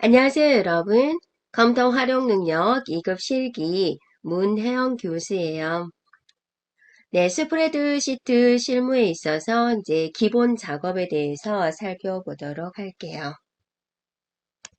안녕하세요, 여러분. 컴퓨터 활용 능력 2급 실기 문혜영 교수예요. 네, 스프레드시트 실무에 있어서 이제 기본 작업에 대해서 살펴보도록 할게요.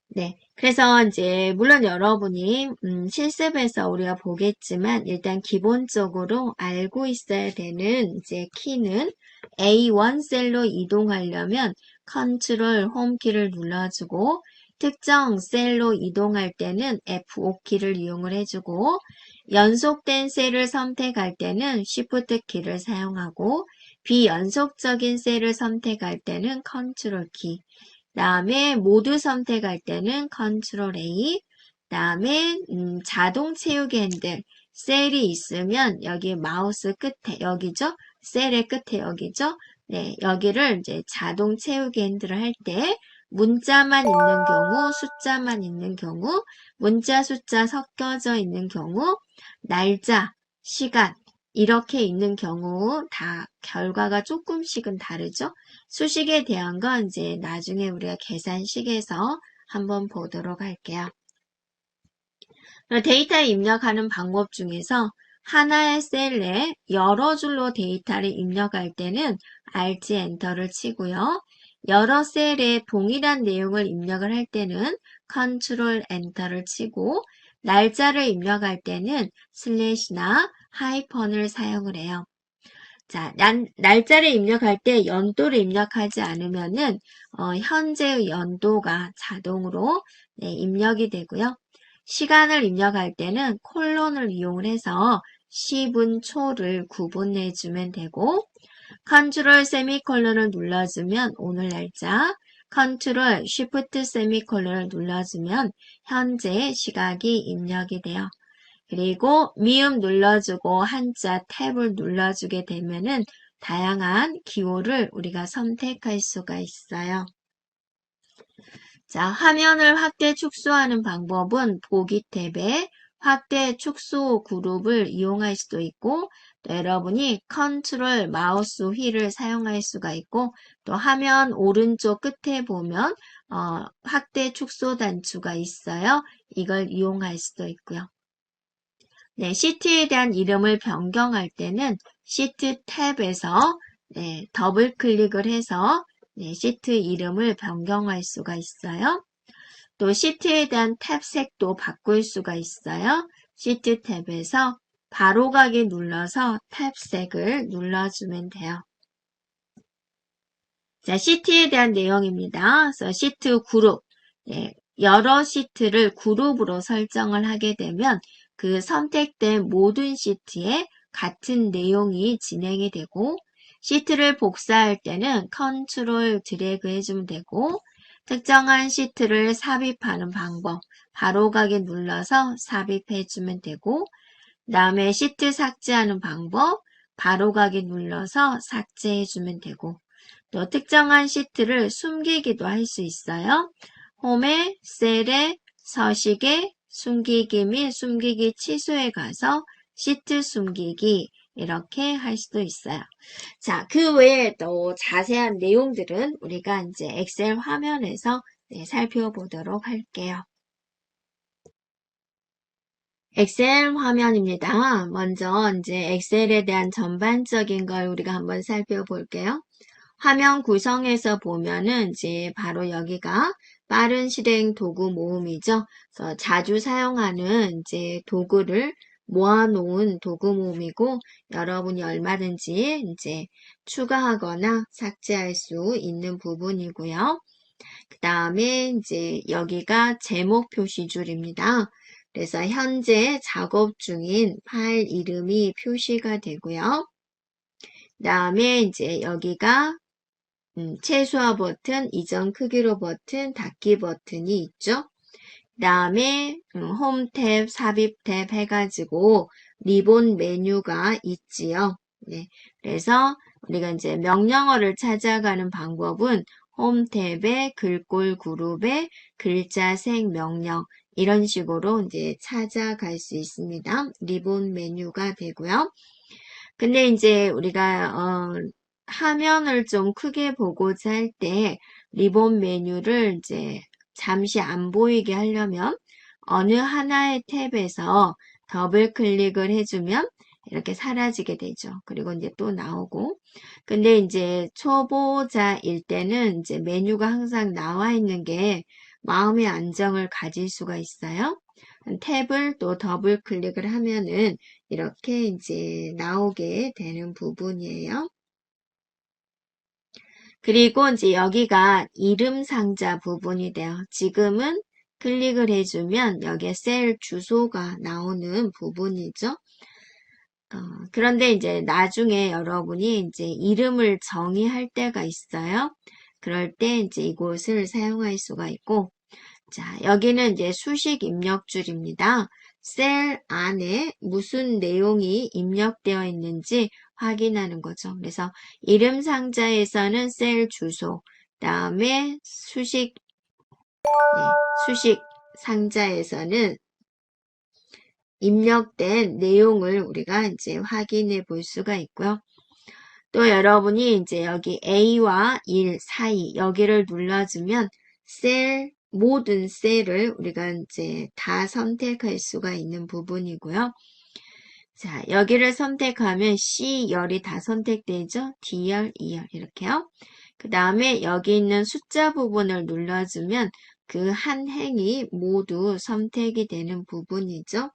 네, 그래서 이제 물론 여러분이 실습에서 우리가 보겠지만 일단 기본적으로 알고 있어야 되는 이제 키는 A1 셀로 이동하려면 컨트롤 홈 키를 눌러주고 특정 셀로 이동할 때는 F5 키를 이용을 해주고 연속된 셀을 선택할 때는 Shift 키를 사용하고 비연속적인 셀을 선택할 때는 컨트롤 키 다음에 모두 선택할 때는 컨트롤 A, 다음에 자동 채우기 핸들, 셀이 있으면 여기 마우스 끝에, 여기죠? 셀의 끝에 여기죠? 네, 여기를 이제 자동 채우기 핸들을 할 때 문자만 있는 경우, 숫자만 있는 경우, 문자, 숫자 섞여져 있는 경우, 날짜, 시간, 이렇게 있는 경우 다 결과가 조금씩은 다르죠? 수식에 대한 건 이제 나중에 우리가 계산식에서 한번 보도록 할게요. 데이터를 입력하는 방법 중에서 하나의 셀에 여러 줄로 데이터를 입력할 때는 Alt 엔터를 치고요. 여러 셀에 동일한 내용을 입력을 할 때는 컨트롤 엔터를 치고 날짜를 입력할 때는 슬래시나 하이펀을 사용을 해요. 자, 날짜를 입력할 때 연도를 입력하지 않으면은 현재의 연도가 자동으로 입력이 되고요. 시간을 입력할 때는 콜론을 이용을 해서 10분 초를 구분해 주면 되고 컨트롤 세미콜론을 눌러주면 오늘 날짜 컨트롤 쉬프트 세미콜론을 눌러주면 현재 시각이 입력이 돼요. 그리고 미음 눌러주고 한자 탭을 눌러주게 되면은 다양한 기호를 우리가 선택할 수가 있어요. 자, 화면을 확대 축소하는 방법은 보기 탭에 확대 축소 그룹을 이용할 수도 있고 또 여러분이 컨트롤 마우스 휠을 사용할 수가 있고 또 화면 오른쪽 끝에 보면 확대 축소 단추가 있어요. 이걸 이용할 수도 있고요. 네, 시트에 대한 이름을 변경할 때는 시트 탭에서 더블 클릭을 해서 시트 이름을 변경할 수가 있어요. 또 시트에 대한 탭 색도 바꿀 수가 있어요. 시트 탭에서 바로가기 눌러서 탭 색을 눌러주면 돼요. 자, 시트에 대한 내용입니다. 그래서 시트 그룹, 여러 시트를 그룹으로 설정을 하게 되면 그 선택된 모든 시트에 같은 내용이 진행이 되고 시트를 복사할 때는 컨트롤 드래그 해주면 되고 특정한 시트를 삽입하는 방법 바로가기 눌러서 삽입해주면 되고 그 다음에 시트 삭제하는 방법 바로가기 눌러서 삭제해주면 되고 또 특정한 시트를 숨기기도 할 수 있어요. 홈에 셀에 서식에 숨기기 및 숨기기 취소에 가서 시트 숨기기 이렇게 할 수도 있어요. 자, 그 외에 또 자세한 내용들은 우리가 이제 엑셀 화면에서 살펴보도록 할게요. 엑셀 화면입니다. 먼저 이제 엑셀에 대한 전반적인 걸 우리가 한번 살펴볼게요. 화면 구성에서 보면은 이제 바로 여기가 빠른 실행 도구 모음이죠. 그래서 자주 사용하는 이제 도구를 모아놓은 도구 모음이고 여러분이 얼마든지 이제 추가하거나 삭제할 수 있는 부분이고요. 그 다음에 이제 여기가 제목 표시줄입니다. 그래서 현재 작업 중인 파일 이름이 표시가 되고요. 그 다음에 이제 여기가 최소화 버튼, 이전 크기로 버튼, 닫기 버튼이 있죠. 그 다음에 홈 탭, 삽입 탭 해가지고 리본 메뉴가 있지요. 네, 그래서 우리가 이제 명령어를 찾아가는 방법은 홈 탭에 글꼴 그룹에 글자 색 명령 이런 식으로 이제 찾아갈 수 있습니다. 리본 메뉴가 되고요. 근데 이제 우리가 화면을 좀 크게 보고자 할 때 리본 메뉴를 이제 잠시 안 보이게 하려면 어느 하나의 탭에서 더블 클릭을 해주면 이렇게 사라지게 되죠. 그리고 이제 또 나오고. 근데 이제 초보자일 때는 이제 메뉴가 항상 나와 있는 게 마음의 안정을 가질 수가 있어요. 탭을 또 더블 클릭을 하면은 이렇게 이제 나오게 되는 부분이에요. 그리고 이제 여기가 이름 상자 부분이 돼요. 지금은 클릭을 해주면 여기에 셀 주소가 나오는 부분이죠. 그런데 이제 나중에 여러분이 이제 이름을 정의할 때가 있어요. 그럴 때 이제 이곳을 사용할 수가 있고, 자, 여기는 이제 수식 입력줄입니다. 셀 안에 무슨 내용이 입력되어 있는지 확인하는 거죠. 그래서 이름 상자에서는 셀 주소, 다음에 수식 상자에서는 입력된 내용을 우리가 이제 확인해 볼 수가 있고요. 또 여러분이 이제 여기 A와 1 사이 여기를 눌러주면 모든 셀을 우리가 이제 다 선택할 수가 있는 부분이고요. 자, 여기를 선택하면 C열이 다 선택되죠? D열, E열 이렇게요. 그 다음에 여기 있는 숫자 부분을 눌러주면 그 한 행이 모두 선택이 되는 부분이죠.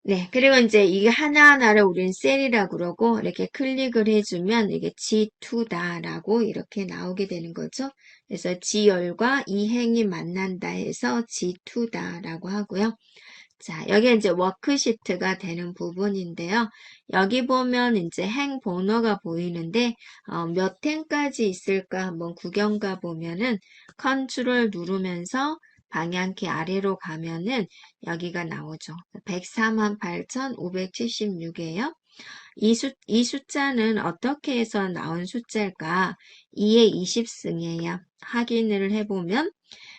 네, 그리고 이제 이게 하나하나를 우리는 셀이라고 그러고 이렇게 클릭을 해주면 이게 G2다라고 이렇게 나오게 되는 거죠. 그래서 G열과 이 행이 만난다 해서 G2다라고 하고요. 자, 여기 이제 워크시트가 되는 부분인데요. 여기 보면 이제 행 번호가 보이는데 몇 행까지 있을까 한번 구경 가 보면은 컨트롤 누르면서 방향키 아래로 가면은 여기가 나오죠. 148,576이에요. 이 숫자는 어떻게 해서 나온 숫자일까? 2의 20승이에요. 확인을 해보면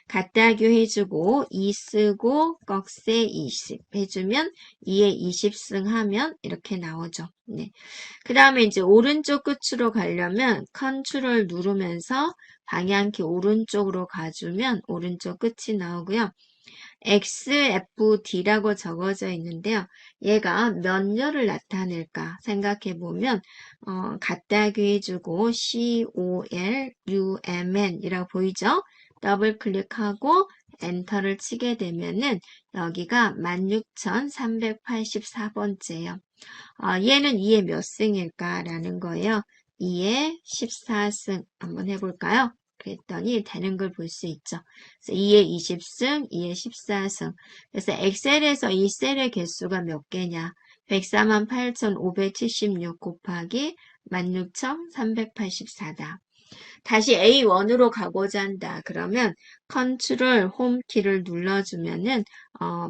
갖다규 해주고 2 쓰고 꺽쇠 20 해주면 2의 20승 하면 이렇게 나오죠. 네. 그 다음에 이제 오른쪽 끝으로 가려면 컨트롤 누르면서 방향키 오른쪽으로 가주면 오른쪽 끝이 나오고요. XFD라고 적어져 있는데요. 얘가 몇 열을 나타낼까 생각해 보면 갖다규 해주고 COLUMN 이라고 보이죠? 더블 클릭하고 엔터를 치게 되면은 여기가 16,384번째예요. 얘는 2의 몇 승일까라는 거예요. 2의 14승 한번 해볼까요? 그랬더니 되는 걸 볼 수 있죠. 그래서 2의 20승, 2의 14승. 그래서 엑셀에서 이 셀의 개수가 몇 개냐? 148,576 곱하기 16,384다. 다시 A1으로 가고자 한다. 그러면 컨트롤 홈 키를 눌러주면은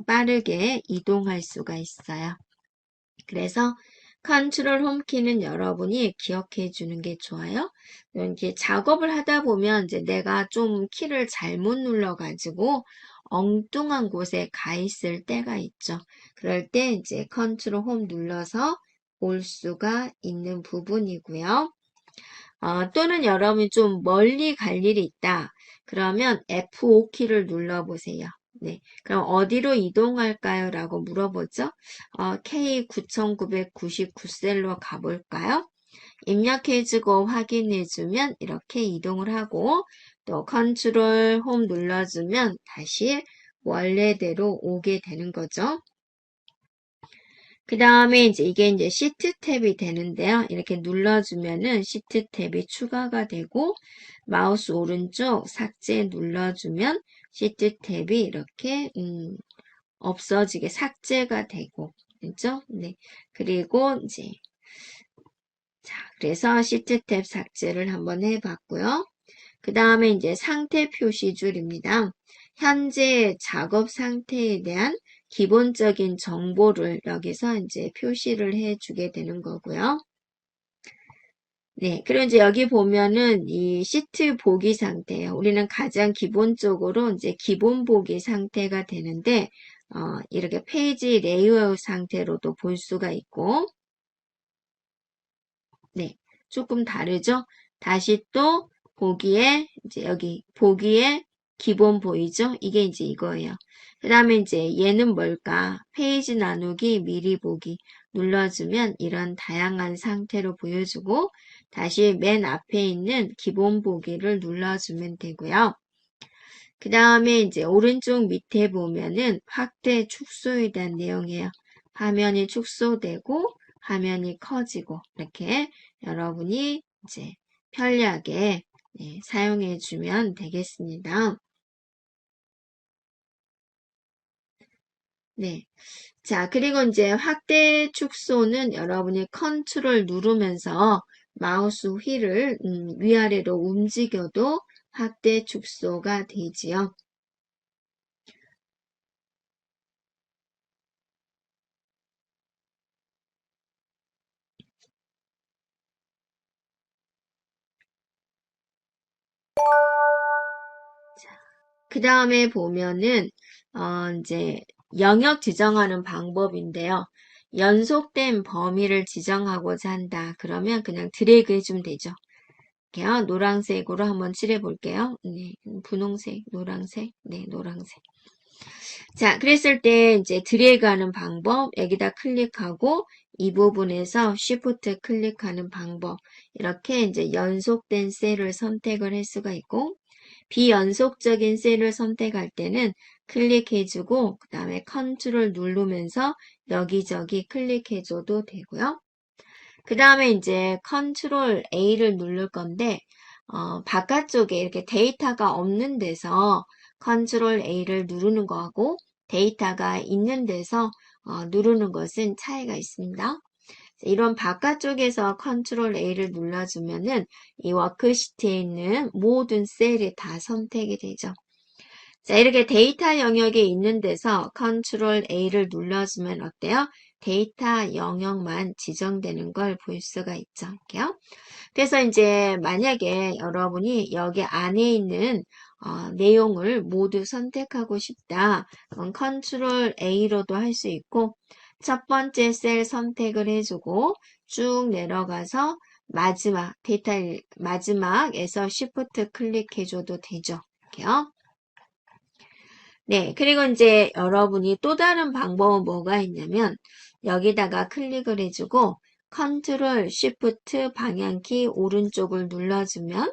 빠르게 이동할 수가 있어요. 그래서 컨트롤 홈키는 여러분이 기억해 주는 게 좋아요. 이렇게 작업을 하다 보면 이제 내가 좀 키를 잘못 눌러가지고 엉뚱한 곳에 가 있을 때가 있죠. 그럴 때 이제 컨트롤 홈 눌러서 올 수가 있는 부분이고요. 또는 여러분이 좀 멀리 갈 일이 있다. 그러면 F5키를 눌러보세요. 네, 그럼 어디로 이동할까요? 라고 물어보죠. K9999셀로 가볼까요? 입력해주고 확인해주면 이렇게 이동을 하고 또 컨트롤 홈 눌러주면 다시 원래대로 오게 되는 거죠. 그 다음에 이게 이제 시트 탭이 되는데요. 이렇게 눌러주면은 시트 탭이 추가가 되고 마우스 오른쪽 삭제 눌러주면 시트 탭이 이렇게 없어지게 삭제가 되고 그렇죠? 네. 그리고 이제 그래서 시트 탭 삭제를 한번 해봤고요. 그 다음에 이제 상태 표시줄입니다. 현재 작업 상태에 대한 기본적인 정보를 여기서 이제 표시를 해주게 되는 거고요. 네, 그리고 이제 여기 보면은 이 시트 보기 상태예요. 우리는 가장 기본적으로 이제 기본 보기 상태가 되는데 이렇게 페이지 레이아웃 상태로도 볼 수가 있고, 네, 조금 다르죠? 다시 또 보기에 이제 여기 보기에 기본 보이죠? 이게 이제 이거예요. 그 다음에 이제 얘는 뭘까? 페이지 나누기 미리 보기 눌러주면 이런 다양한 상태로 보여주고 다시 맨 앞에 있는 기본 보기를 눌러주면 되고요. 그 다음에 이제 오른쪽 밑에 보면은 확대 축소에 대한 내용이에요. 화면이 축소되고 화면이 커지고 이렇게 여러분이 이제 편리하게 사용해 주면 되겠습니다. 네. 자, 그리고 이제 확대 축소는 여러분이 컨트롤 누르면서 마우스 휠을 위아래로 움직여도 확대 축소가 되지요. 그 다음에 보면은, 이제 영역 지정하는 방법인데요. 연속된 범위를 지정하고자 한다. 그러면 그냥 드래그 해주면 되죠. 이렇게요. 노란색으로 한번 칠해 볼게요. 네, 분홍색, 노란색, 네, 노란색. 자, 그랬을 때 이제 드래그 하는 방법, 여기다 클릭하고 이 부분에서 Shift 클릭하는 방법. 이렇게 이제 연속된 셀을 선택을 할 수가 있고, 비연속적인 셀을 선택할 때는 클릭해주고 그 다음에 컨트롤 누르면서 여기저기 클릭해줘도 되고요. 그 다음에 이제 컨트롤 A를 누를 건데 바깥쪽에 이렇게 데이터가 없는 데서 컨트롤 A를 누르는 거하고 데이터가 있는 데서 누르는 것은 차이가 있습니다. 이런 바깥쪽에서 컨트롤 A를 눌러주면은 이 워크시트에 있는 모든 셀이 다 선택이 되죠. 자, 이렇게 데이터 영역에 있는 데서 컨트롤 A를 눌러주면 어때요? 데이터 영역만 지정되는 걸 볼 수가 있죠. 이렇게요. 그래서 이제 만약에 여러분이 여기 안에 있는 내용을 모두 선택하고 싶다. 그럼 컨트롤 A로도 할 수 있고 첫 번째 셀 선택을 해주고 쭉 내려가서 마지막에서 Shift 클릭해줘도 되죠. 이렇게요. 네, 그리고 이제 여러분이 또 다른 방법은 뭐가 있냐면 여기다가 클릭을 해주고 컨트롤 쉬프트 방향키 오른쪽을 눌러주면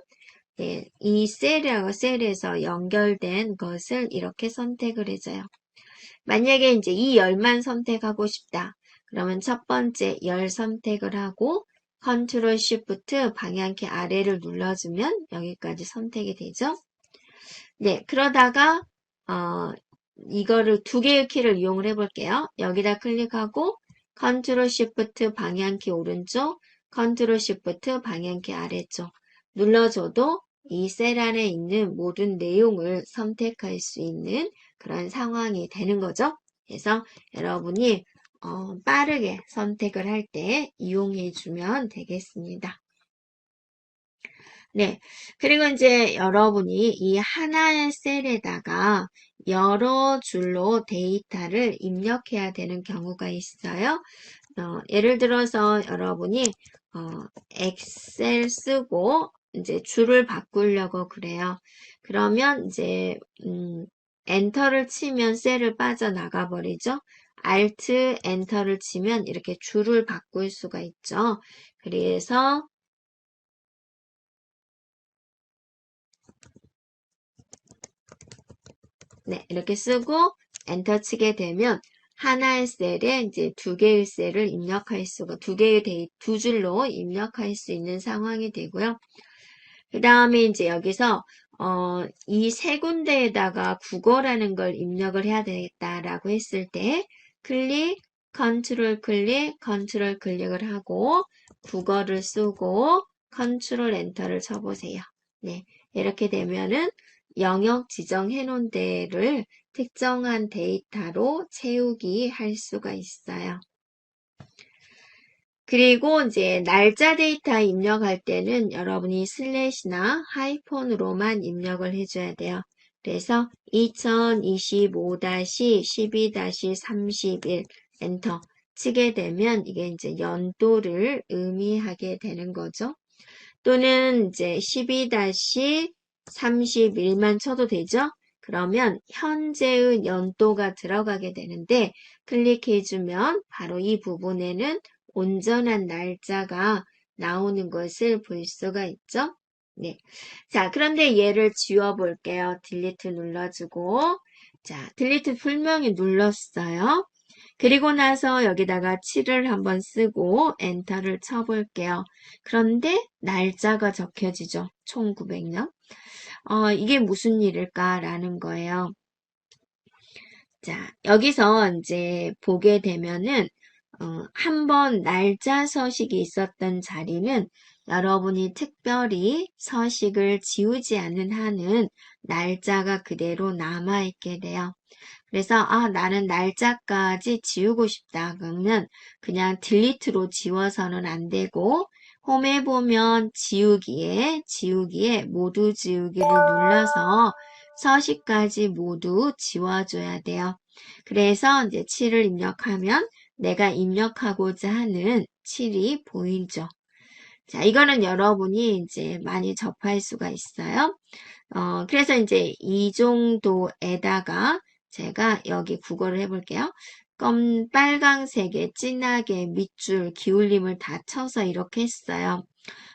네, 이 셀에서 연결된 것을 이렇게 선택을 해줘요. 만약에 이제 이 열만 선택하고 싶다. 그러면 첫 번째 열 선택을 하고 컨트롤 쉬프트 방향키 아래를 눌러주면 여기까지 선택이 되죠. 네, 그러다가 이거를 두 개의 키를 이용을 해볼게요. 여기다 클릭하고 컨트롤 시프트 방향키 오른쪽, 컨트롤 시프트 방향키 아래쪽 눌러줘도 이 셀 안에 있는 모든 내용을 선택할 수 있는 그런 상황이 되는 거죠. 그래서 여러분이 빠르게 선택을 할 때 이용해 주면 되겠습니다. 네. 그리고 이제 여러분이 이 하나의 셀에다가 여러 줄로 데이터를 입력해야 되는 경우가 있어요. 예를 들어서 여러분이 엑셀 쓰고 이제 줄을 바꾸려고 그래요. 그러면 이제 엔터를 치면 셀을 빠져나가 버리죠. Alt 엔터를 치면 이렇게 줄을 바꿀 수가 있죠. 그래서 네, 이렇게 쓰고 엔터 치게 되면 하나의 셀에 이제 두 개의 셀을 입력할 수가, 두 줄로 입력할 수 있는 상황이 되고요. 그 다음에 이제 여기서, 이 세 군데에다가 국어라는 걸 입력을 해야 되겠다라고 했을 때, 컨트롤 클릭을 하고, 국어를 쓰고, 컨트롤 엔터를 쳐보세요. 네, 이렇게 되면은 영역 지정해 놓은 데를 특정한 데이터로 채우기 할 수가 있어요. 그리고 이제 날짜 데이터 입력할 때는 여러분이 슬래시나 하이폰으로만 입력을 해줘야 돼요. 그래서 2025-12-31 엔터 치게 되면 이게 이제 연도를 의미하게 되는 거죠. 또는 이제 12-31만 쳐도 되죠? 그러면 현재의 연도가 들어가게 되는데 클릭해주면 바로 이 부분에는 온전한 날짜가 나오는 것을 볼 수가 있죠? 네. 자, 그런데 얘를 지워볼게요. 딜리트 눌러주고. 자, 딜리트 분명히 눌렀어요. 그리고 나서 여기다가 7을 한번 쓰고 엔터를 쳐볼게요. 그런데 날짜가 적혀지죠. 총 900년. 이게 무슨 일일까라는 거예요. 자, 여기서 이제 보게 되면은 한번 날짜 서식이 있었던 자리는 여러분이 특별히 서식을 지우지 않는 한은 날짜가 그대로 남아있게 돼요. 그래서 나는 날짜까지 지우고 싶다. 그러면 그냥 딜리트로 지워서는 안 되고 홈에 보면 지우기에 모두 지우기를 눌러서 서식까지 모두 지워줘야 돼요. 그래서 이제 7을 입력하면 내가 입력하고자 하는 7이 보이죠. 자, 이거는 여러분이 이제 많이 접할 수가 있어요. 그래서 이제 이 정도에다가 제가 여기 국어를 해볼게요. 빨강색에 진하게 밑줄 기울림을 다 쳐서 이렇게 했어요.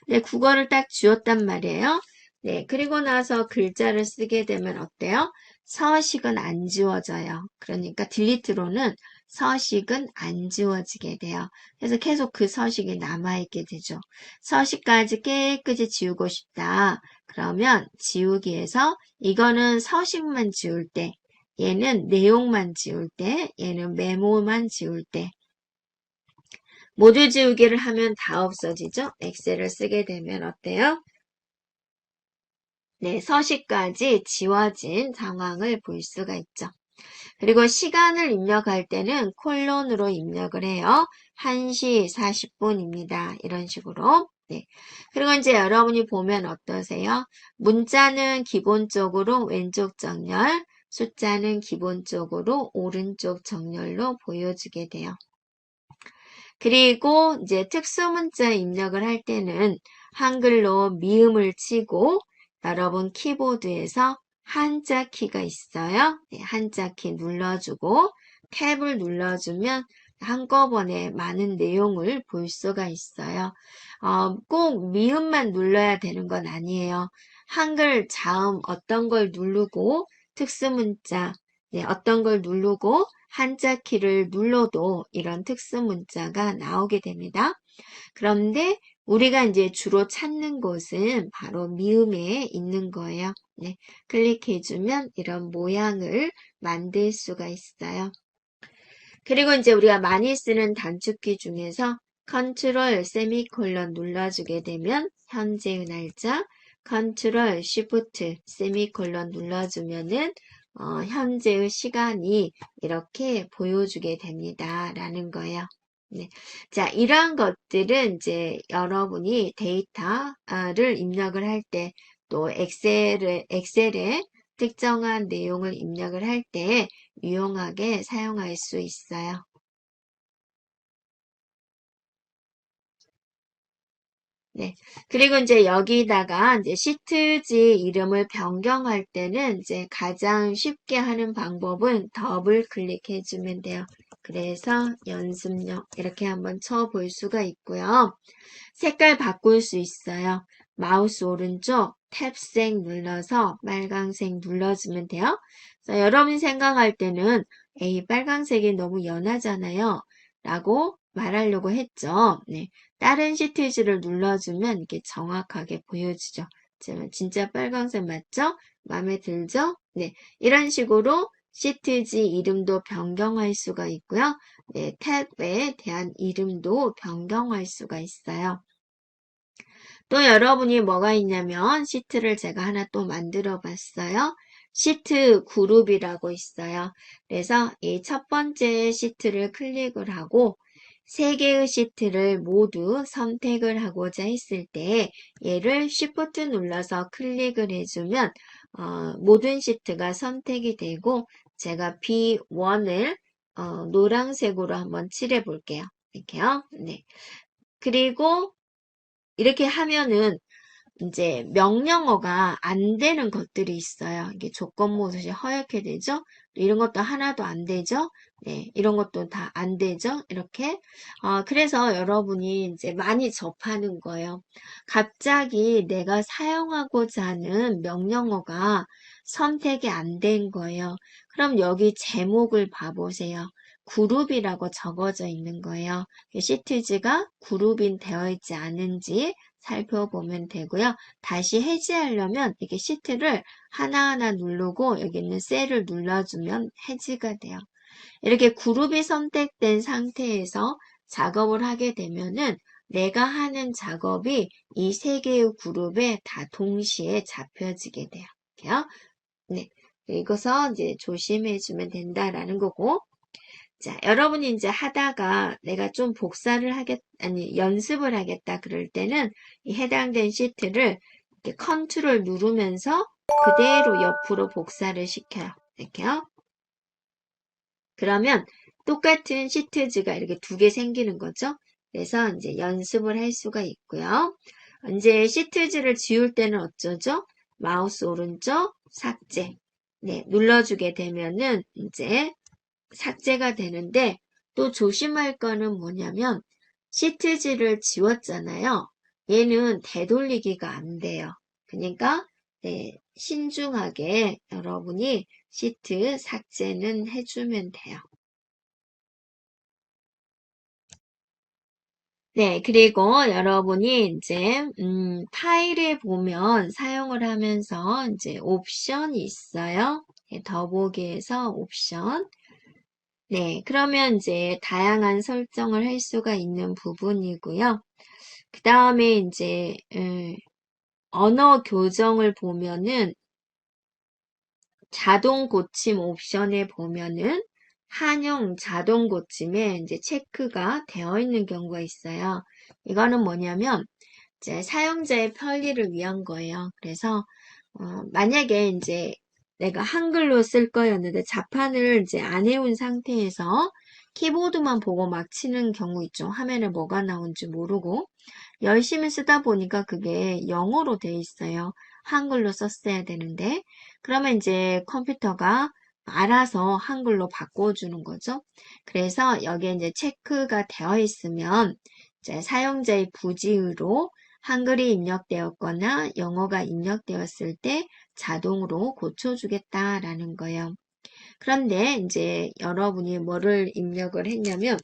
네, 국어를 딱 지웠단 말이에요. 네, 그리고 나서 글자를 쓰게 되면 어때요? 서식은 안 지워져요. 그러니까 딜리트로는 서식은 안 지워지게 돼요. 그래서 계속 그 서식이 남아있게 되죠. 서식까지 깨끗이 지우고 싶다. 그러면 지우기에서 이거는 서식만 지울 때, 얘는 내용만 지울 때, 얘는 메모만 지울 때, 모두 지우기를 하면 다 없어지죠? 엑셀을 쓰게 되면 어때요? 네, 서식까지 지워진 상황을 볼 수가 있죠. 그리고 시간을 입력할 때는 콜론으로 입력을 해요. 1시 40분입니다. 이런 식으로. 네. 그리고 이제 여러분이 보면 어떠세요? 문자는 기본적으로 왼쪽 정렬, 숫자는 기본적으로 오른쪽 정렬로 보여주게 돼요. 그리고 이제 특수문자 입력을 할 때는 한글로 미음을 치고 여러분 키보드에서 한자 키가 있어요. 네, 한자 키 눌러주고 탭을 눌러주면 한꺼번에 많은 내용을 볼 수가 있어요. 꼭 미음만 눌러야 되는 건 아니에요. 한글 자음 어떤 걸 누르고 특수문자 네, 어떤 걸 누르고 한자 키를 눌러도 이런 특수 문자가 나오게 됩니다. 그런데 우리가 이제 주로 찾는 곳은 바로 미음에 있는 거예요. 네, 클릭해주면 이런 모양을 만들 수가 있어요. 그리고 이제 우리가 많이 쓰는 단축키 중에서 컨트롤 세미콜론 눌러주게 되면 현재의 날짜, 컨트롤 쉬프트 세미콜론 눌러주면은 현재의 시간이 이렇게 보여주게 됩니다. 라는 거예요. 네. 자, 이러한 것들은 이제 여러분이 데이터를 입력을 할 때 또 엑셀에 특정한 내용을 입력을 할 때 유용하게 사용할 수 있어요. 네. 그리고 이제 여기다가 이제 시트지 이름을 변경할 때는 이제 가장 쉽게 하는 방법은 더블 클릭해 주면 돼요. 그래서 연습용 이렇게 한번 쳐볼 수가 있고요. 색깔 바꿀 수 있어요. 마우스 오른쪽 탭색 눌러서 빨강색 눌러주면 돼요. 그래서 여러분이 생각할 때는 에이 빨강색이 너무 연하잖아요. 라고 말하려고 했죠. 네. 다른 시트지를 눌러주면 이렇게 정확하게 보여주죠. 진짜 빨강색 맞죠? 마음에 들죠? 네. 이런 식으로 시트지 이름도 변경할 수가 있고요. 네. 탭에 대한 이름도 변경할 수가 있어요. 또 여러분이 뭐가 있냐면 시트를 제가 하나 또 만들어 봤어요. 시트 그룹이라고 있어요. 그래서 이 첫 번째 시트를 클릭을 하고 세 개의 시트를 모두 선택을 하고자 했을 때 얘를 Shift 눌러서 클릭을 해주면 모든 시트가 선택이 되고 제가 B1을 노란색으로 한번 칠해 볼게요. 이렇게요. 네. 그리고 이렇게 하면은 이제 명령어가 안 되는 것들이 있어요. 이게 조건모사시 허옇게 되죠? 이런 것도 하나도 안 되죠? 네, 이런 것도 다 안 되죠? 이렇게. 그래서 여러분이 이제 많이 접하는 거예요. 갑자기 내가 사용하고자 하는 명령어가 선택이 안 된 거예요. 그럼 여기 제목을 봐보세요. 그룹이라고 적어져 있는 거예요. 시트지가 그룹인 되어 있지 않은지 살펴보면 되고요. 다시 해지하려면 이렇게 시트를 하나하나 누르고 여기 있는 셀을 눌러주면 해지가 돼요. 이렇게 그룹이 선택된 상태에서 작업을 하게 되면은 내가 하는 작업이 이 세 개의 그룹에 다 동시에 잡혀지게 돼요. 이렇게요. 네. 이것서 이제 조심해주면 된다라는 거고. 자, 여러분이 이제 하다가 내가 좀 연습을 하겠다 그럴 때는 이 해당된 시트를 이렇게 컨트롤 누르면서 그대로 옆으로 복사를 시켜요. 이렇게요. 그러면 똑같은 시트즈가 이렇게 두 개 생기는 거죠. 그래서 이제 연습을 할 수가 있고요. 이제 시트즈를 지울 때는 어쩌죠? 마우스 오른쪽 삭제. 네, 눌러주게 되면은 이제 삭제가 되는데 또 조심할 거는 뭐냐면 시트지를 지웠잖아요. 얘는 되돌리기가 안 돼요. 그러니까 네, 신중하게 여러분이 시트 삭제는 해주면 돼요. 네, 그리고 여러분이 이제 파일에 보면 사용을 하면서 이제 옵션이 있어요. 네, 더보기에서 옵션. 네, 그러면 이제 다양한 설정을 할 수가 있는 부분이고요. 그 다음에 이제 언어 교정을 보면은 자동 고침 옵션에 보면은 한용 자동 고침에 이제 체크가 되어 있는 경우가 있어요. 이거는 뭐냐면 이제 사용자의 편리를 위한 거예요. 그래서 만약에 이제 내가 한글로 쓸 거였는데 자판을 이제 안 해온 상태에서 키보드만 보고 막 치는 경우 있죠. 화면에 뭐가 나온지 모르고 열심히 쓰다 보니까 그게 영어로 돼 있어요. 한글로 썼어야 되는데 그러면 이제 컴퓨터가 알아서 한글로 바꿔주는 거죠. 그래서 여기에 이제 체크가 되어 있으면 이제 사용자의 부지의로 한글이 입력되었거나 영어가 입력되었을 때 자동으로 고쳐주겠다라는 거예요. 그런데 이제 여러분이 뭐를 입력을 했냐면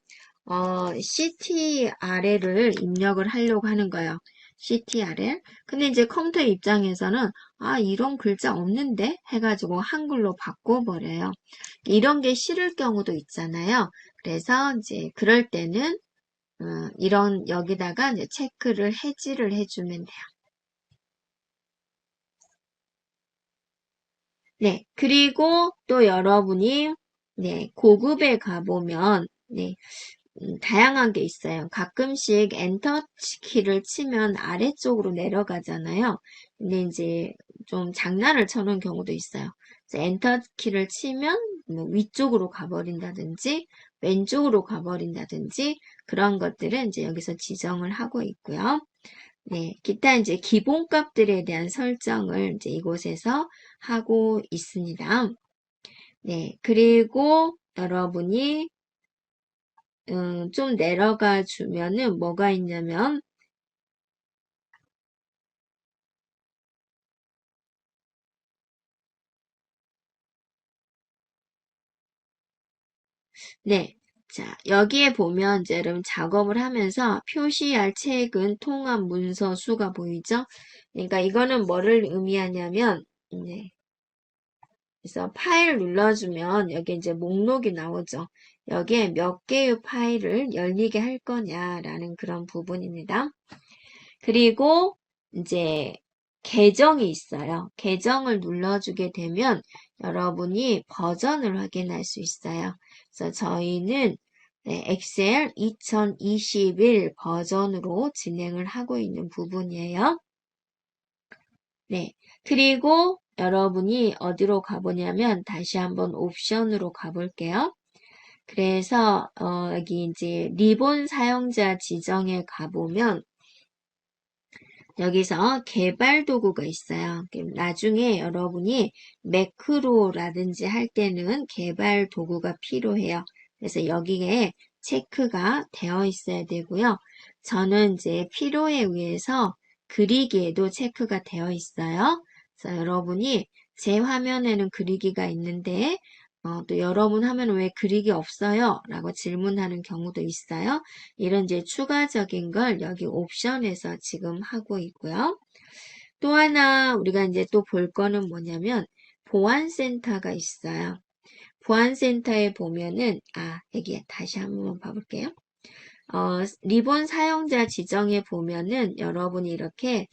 CTRL을 입력을 하려고 하는 거예요. CTRL. 근데 이제 컴퓨터 입장에서는 이런 글자 없는데 해가지고 한글로 바꿔버려요. 이런 게 싫을 경우도 있잖아요. 그래서 이제 그럴 때는 이런 여기다가 이제 체크를 해지를 해주면 돼요. 네, 그리고 또 여러분이 네, 고급에 가보면 네, 다양한 게 있어요. 가끔씩 엔터 키를 치면 아래쪽으로 내려가잖아요. 근데 이제 좀 장난을 쳐놓은 경우도 있어요. 그래서 엔터 키를 치면 뭐 위쪽으로 가버린다든지 왼쪽으로 가버린다든지 그런 것들은 이제 여기서 지정을 하고 있고요. 네, 기타 이제 기본값들에 대한 설정을 이제 이곳에서 하고 있습니다. 네, 그리고 여러분이 좀 내려가 주면은 뭐가 있냐면 네. 자, 여기에 보면 이제 여러분 작업을 하면서 표시할 책은 통합 문서 수가 보이죠? 그러니까 이거는 뭐를 의미하냐면 네. 그래서 파일 눌러주면 여기 이제 목록이 나오죠. 여기에 몇 개의 파일을 열리게 할 거냐라는 그런 부분입니다. 그리고 이제 계정이 있어요. 계정을 눌러주게 되면 여러분이 버전을 확인할 수 있어요. 그래서 저희는 엑셀 2021 버전으로 진행을 하고 있는 부분이에요. 네. 그리고 여러분이 어디로 가보냐면 다시 한번 옵션으로 가볼게요. 그래서 여기 이제 리본 사용자 지정에 가보면 여기서 개발 도구가 있어요. 나중에 여러분이 매크로라든지 할 때는 개발 도구가 필요해요. 그래서 여기에 체크가 되어 있어야 되고요. 저는 이제 필요에 의해서 그리기에도 체크가 되어 있어요. 그래서 여러분이 제 화면에는 그리기가 있는데 또 여러분 화면은 왜 그리기 없어요? 라고 질문하는 경우도 있어요. 이런 이제 추가적인 걸 여기 옵션에서 지금 하고 있고요. 또 하나 우리가 이제 또 볼 거는 뭐냐면 보안센터가 있어요. 보안센터에 보면은 여기 다시 한번 봐볼게요. 리본 사용자 지정에 보면은 여러분이 이렇게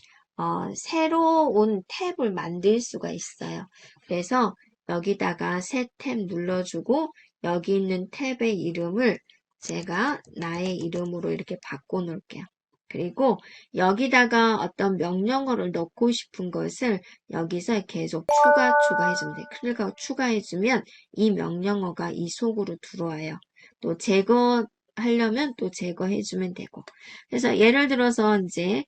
새로운 탭을 만들 수가 있어요. 그래서 여기다가 새 탭 눌러주고 여기 있는 탭의 이름을 제가 나의 이름으로 이렇게 바꿔 놓을게요. 그리고 여기다가 어떤 명령어를 넣고 싶은 것을 여기서 계속 추가해주면 돼요. 클릭하고 추가해주면 이 명령어가 이 속으로 들어와요. 또 하려면 또 제거해주면 되고. 그래서 예를 들어서 이제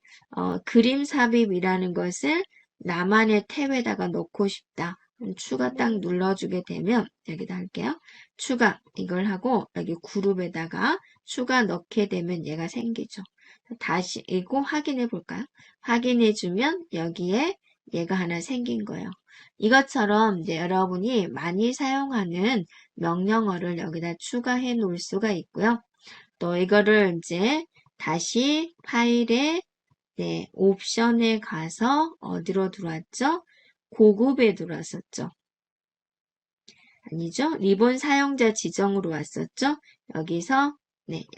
그림 삽입이라는 것을 나만의 탭에다가 넣고 싶다. 그럼 추가 딱 눌러주게 되면 여기다 할게요. 추가 이걸 하고 여기 그룹에다가 추가 넣게 되면 얘가 생기죠. 다시 이거 확인해 볼까요? 확인해 주면 여기에 얘가 하나 생긴 거예요. 이것처럼 이제 여러분이 많이 사용하는 명령어를 여기다 추가해 놓을 수가 있고요. 또 이거를 이제 다시 파일에 옵션에 가서 어디로 들어왔죠? 고급에 들어왔었죠. 아니죠? 리본 사용자 지정으로 왔었죠? 여기서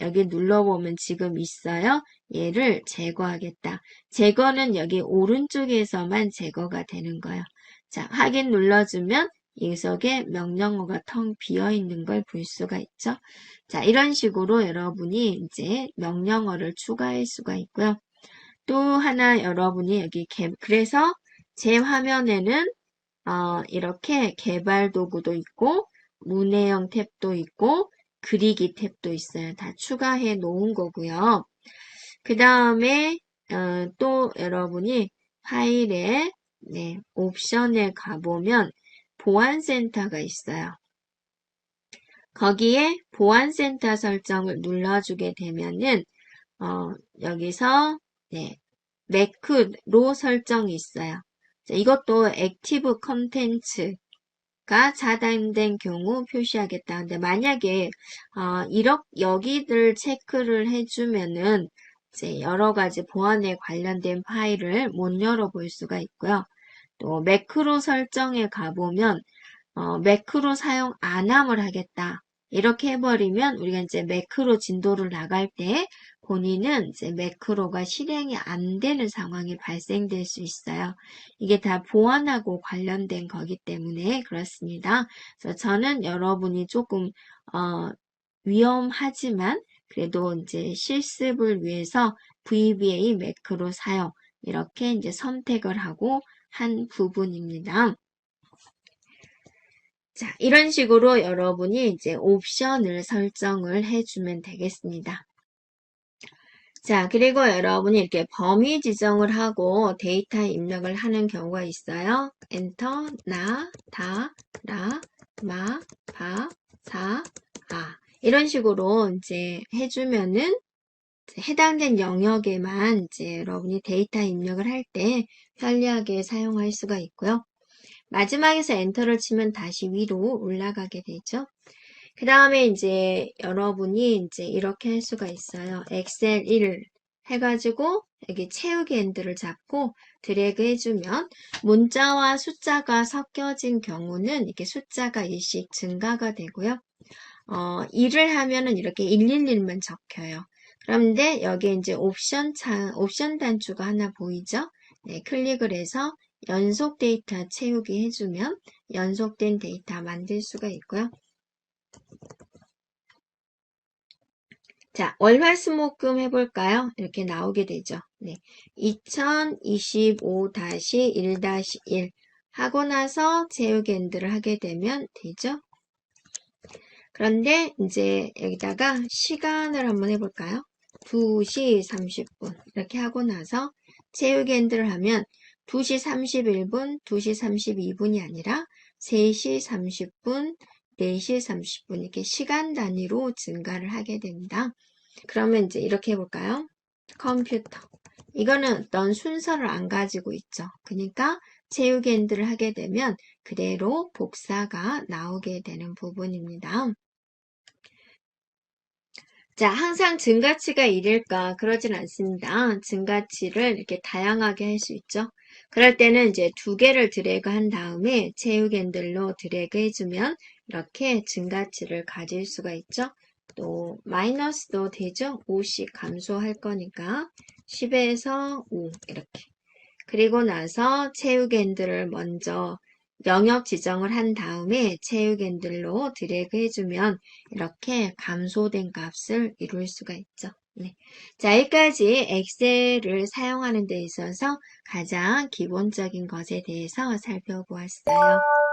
여기 눌러보면 지금 있어요. 얘를 제거하겠다. 제거는 여기 오른쪽에서만 제거가 되는 거예요. 자, 확인 눌러주면 이 속에 명령어가 텅 비어 있는 걸 볼 수가 있죠. 자, 이런 식으로 여러분이 이제 명령어를 추가할 수가 있고요. 또 하나 여러분이 여기 그래서 제 화면에는 이렇게 개발 도구도 있고 문해영 탭도 있고 그리기 탭도 있어요. 다 추가해 놓은 거고요. 그 다음에 또 여러분이 파일에 옵션에 가보면 보안센터가 있어요. 거기에 보안센터 설정을 눌러주게 되면은 여기서 매크로 설정이 있어요. 자, 이것도 액티브 컨텐츠가 차단된 경우 표시하겠다. 근데 만약에 여기를 체크를 해주면은 이제 여러 가지 보안에 관련된 파일을 못 열어볼 수가 있고요. 또 매크로 설정에 가보면 매크로 사용 안 함을 하겠다. 이렇게 해버리면 우리가 이제 매크로 진도를 나갈 때 본인은 이제 매크로가 실행이 안 되는 상황이 발생될 수 있어요. 이게 다 보안하고 관련된 거기 때문에 그렇습니다. 그래서 저는 여러분이 조금 위험하지만 그래도 이제 실습을 위해서 VBA 매크로 사용 이렇게 이제 선택을 하고 한 부분입니다. 자, 이런 식으로 여러분이 이제 옵션을 설정을 해주면 되겠습니다. 자, 그리고 여러분이 이렇게 범위 지정을 하고 데이터 입력을 하는 경우가 있어요. 엔터, 나, 다, 라, 마, 바, 사, 이런 식으로 이제 해주면은 해당된 영역에만 이제 여러분이 데이터 입력을 할 때 편리하게 사용할 수가 있고요. 마지막에서 엔터를 치면 다시 위로 올라가게 되죠. 그 다음에 이제 여러분이 이제 이렇게 할 수가 있어요. 엑셀 1 해가지고 여기 채우기 핸들을 잡고 드래그 해주면 문자와 숫자가 섞여진 경우는 이렇게 숫자가 일씩 증가가 되고요. 1을 하면은 이렇게 111만 적혀요. 그런데 여기 이제 옵션 단추가 하나 보이죠? 네, 클릭을 해서 연속 데이터 채우기 해주면 연속된 데이터 만들 수가 있고요. 자, 월화수목금 해볼까요? 이렇게 나오게 되죠. 네, 2025-1-1 하고 나서 채우기 엔드를 하게 되면 되죠. 그런데 이제 여기다가 시간을 한번 해볼까요? 2시 30분 이렇게 하고 나서 채우기 핸들을 하면 2시 31분, 2시 32분이 아니라 3시 30분, 4시 30분 이렇게 시간 단위로 증가를 하게 됩니다. 그러면 이제 이렇게 해볼까요? 컴퓨터. 이거는 어떤 순서를 안 가지고 있죠. 그러니까 채우기 핸들을 하게 되면 그대로 복사가 나오게 되는 부분입니다. 자, 항상 증가치가 1일까? 그러진 않습니다. 증가치를 이렇게 다양하게 할 수 있죠. 그럴 때는 이제 2개를 드래그 한 다음에 채우기 핸들로 드래그 해주면 이렇게 증가치를 가질 수가 있죠. 또 마이너스도 되죠. 5씩 감소할 거니까 10에서 5 이렇게. 그리고 나서 채우기 핸들을 먼저 영역 지정을 한 다음에 채우기 핸들로 드래그 해주면 이렇게 감소된 값을 이룰 수가 있죠. 네. 자, 여기까지 엑셀을 사용하는 데 있어서 가장 기본적인 것에 대해서 살펴보았어요.